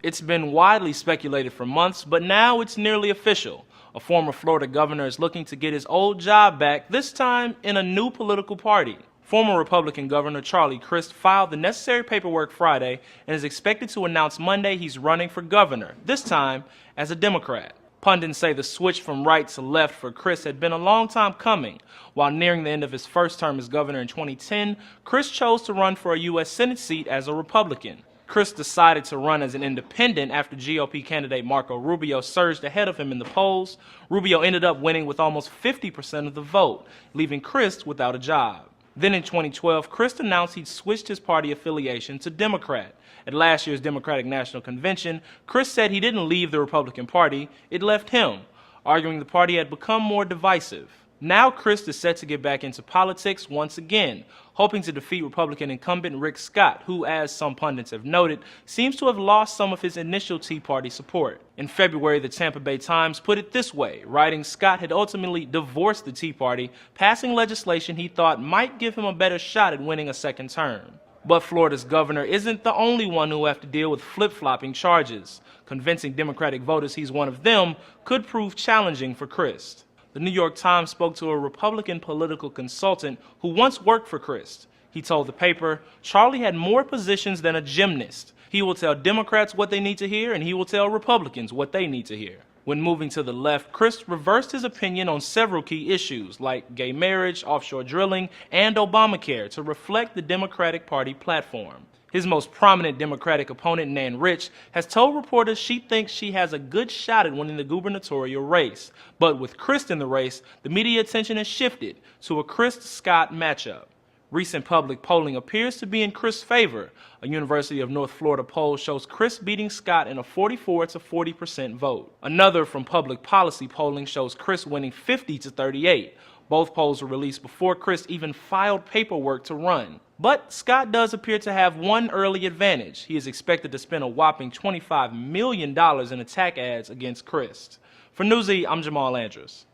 It's been widely speculated for months, but now it's nearly official. A former Florida governor is looking to get his old job back, this time in a new political party. Former Republican Governor Crist filed the necessary paperwork Friday and is expected to announce Monday he's running for governor, this time as a Democrat. Pundits say the switch from right to left for Crist had been a long time coming. While nearing the end of his first term as governor in 2010, Crist chose to run for a U.S. Senate seat as a Republican. Crist decided to run as an independent after GOP candidate Marco Rubio surged ahead of him in the polls. Rubio ended up winning with almost 50% of the vote, leaving Crist without a job. Then in 2012, Crist announced he'd switched his party affiliation to Democrat. At last year's Democratic National Convention, Crist said he didn't leave the Republican Party, it left him, arguing the party had become more divisive. Now Crist is set to get back into politics once again, hoping to defeat Republican incumbent Rick Scott, who, as some pundits have noted, seems to have lost some of his initial Tea Party support. In February, the Tampa Bay Times put it this way, writing Scott had ultimately divorced the Tea Party, passing legislation he thought might give him a better shot at winning a second term. But Florida's governor isn't the only one who will have to deal with flip-flopping charges. Convincing Democratic voters he's one of them could prove challenging for Crist. The New York Times spoke to a Republican political consultant who once worked for Crist. He told the paper, "Charlie had more positions than a gymnast. He will tell Democrats what they need to hear, and he will tell Republicans what they need to hear." When moving to the left, Crist reversed his opinion on several key issues like gay marriage, offshore drilling, and Obamacare to reflect the Democratic Party platform. His most prominent Democratic opponent, Nan Rich, has told reporters she thinks she has a good shot at winning the gubernatorial race. But with Crist in the race, the media attention has shifted to a Crist-Scott matchup. Recent public polling appears to be in Crist's favor. A University of North Florida poll shows Crist beating Scott in a 44 to 40% vote. Another from public policy polling shows Crist winning 50 to 38. Both polls were released before Crist even filed paperwork to run. But Scott does appear to have one early advantage. He is expected to spend a whopping $25 million in attack ads against Crist. For Newsy, I'm Jamal Andrews.